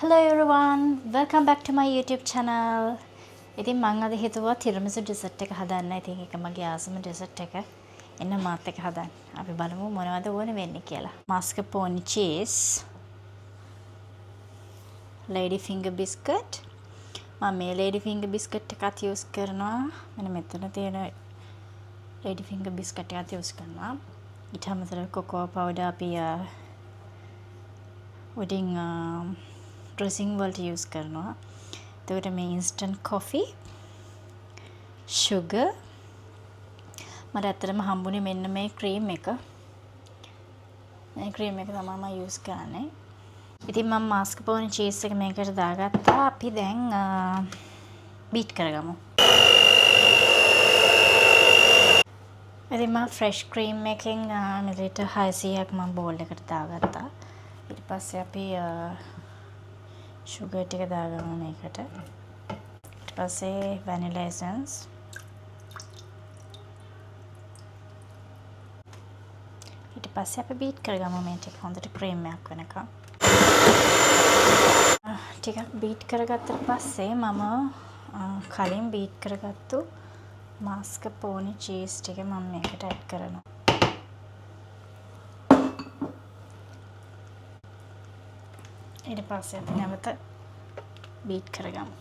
Hello everyone, welcome back to my YouTube channel. ඉතින් මම අද හිතුවා තිරමිසු ඩෙසර්ට් එක හදන්න. ඉතින් ඒක මගේ ආසම ඩෙසර්ට් එක. එන්න මාත් එක්ක හදන්න. අපි බලමු මොනවද ඕනේ වෙන්නේ කියලා. mascarpone cheese, lady finger biscuit. මම මේ lady finger biscuit එකත් use කරනවා. මෙන්න මෙතන තියෙන lady finger biscuit එකත් use කරනවා. ඊට අමතරව cocoa powder අපි උඩින් dressing වලට use කරනවා. එතකොට මේ instant coffee, sugar, මට ඇත්තටම හම්බුනේ මෙන්න මේ cream එක. මේ cream එක තමයි මම use කරන්නේ. ඉතින් මම mascarpone cheese එක මේකට දාගත්තා. අපි දැන් beat කරගමු. ඉතින් මම fresh cream එකෙන් මිලිලීටර් 600ක් මම bowl එකට දාගත්තා. ඊට පස්සේ අපි sugar ටික දාගමු මේකට. ඊට පස්සේ vanilla essence. ඊට පස්සේ අපි beat කරගමු මේ ටික හොඳට cream එකක් වෙනකම්. ටිකක් beat කරගත්තට පස්සේ මම කලින් beat කරගත්තු mascarpone cheese ටික මම මේකට add කරනවා. ඊට පස්සේ අපි නැවත beat කරගමු.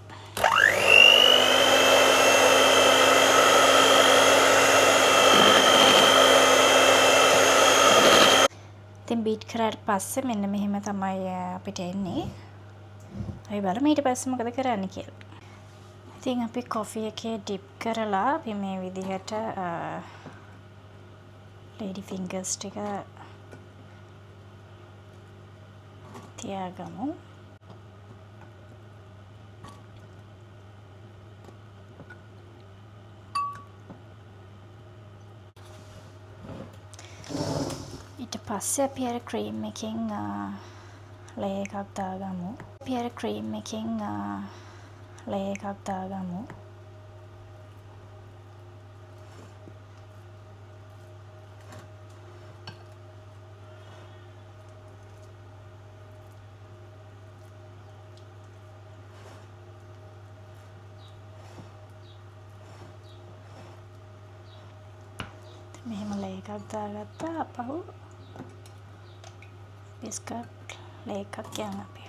ඉතින් beat කරාට පස්සේ මෙන්න මෙහෙම තමයි අපිට එන්නේ. අපි බලමු ඊට පස්සේ මොකද කරන්න කියලා. ඉතින් අපි coffee එකේ dip කරලා අපි මේ විදිහට lady fingers ටික තියාගමු. ඊට පස්සේ අපි අර cream එකෙන් layer එකක් දාගමු. අපි අර cream එකෙන් layer එකක් දාගමු. මෙහෙම layer එකක් දාගත්තා. අපහු biscuit layer එකක් යනවා අපි.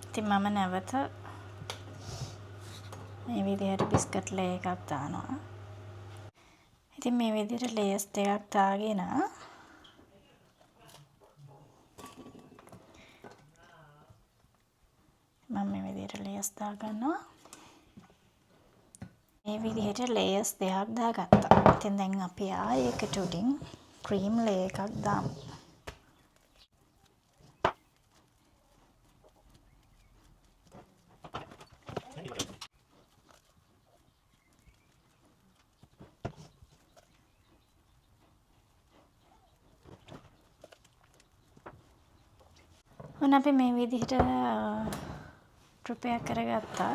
ඉතින් මම නැවත මේ විදිහට biscuit layer එකක් දානවා. ඉතින් මේ විදිහට layers දෙකක් දාගෙන මම මේ විදිහට layers දාගන්නවා. මේ විදිහට layers දෙකක් දාගත්තා. ඉතින් දැන් අපි ආයෙ ඒකට උඩින් cream layer එකක් දාමු. ඔන්න අපි මේ විදිහට prepare කරගත්තා.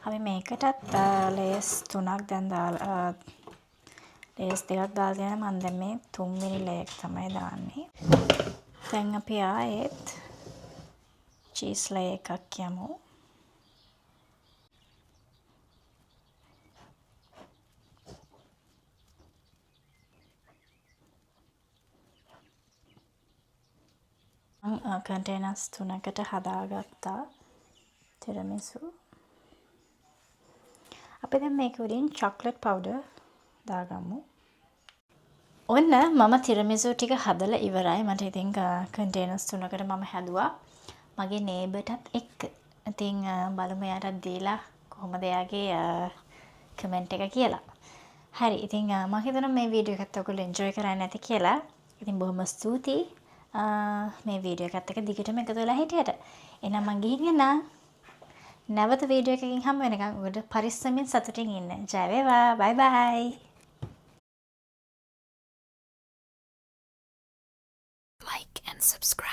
අපි මේකටත් layers 3ක් දැන් දාලා layers දෙකක් දාලා යන මම දැන් මේ 3 වෙනි layer එක තමයි දාන්නේ. දැන් අපි ආයෙත් cheese layer එකක් යමු. containers 3කට හදාගත්තා tiramisu. අපි දැන් මේක උඩින් chocolate powder දාගමු. ඔන්න මම tiramisu ටික හදලා ඉවරයි. මට ඉතින් containers 3කට මම හැදුවා. මගේ neighborටත් එක්ක. ඉතින් බලමු එයාටත් දීලා කොහොමද එයාගේ comment එක කියලා. හරි. ඉතින් මම හිතනවා මේ වීඩියෝ එකත් ඔයගොල්ලෝ enjoy කරන්නේ නැති කියලා. ඉතින් බොහොම ස්තුතියි. මේ වීඩියෝ එකත් එක්ක දිගටම එකතු වෙලා හිටියට. එහෙනම් මං ගිහින් එනවා. නැවත වීඩියෝ එකකින් හම්බ වෙනකන් ඔයාලට පරිස්සමින් සතුටින් ඉන්න. ජය වේවා. බයි බයි. Like and subscribe.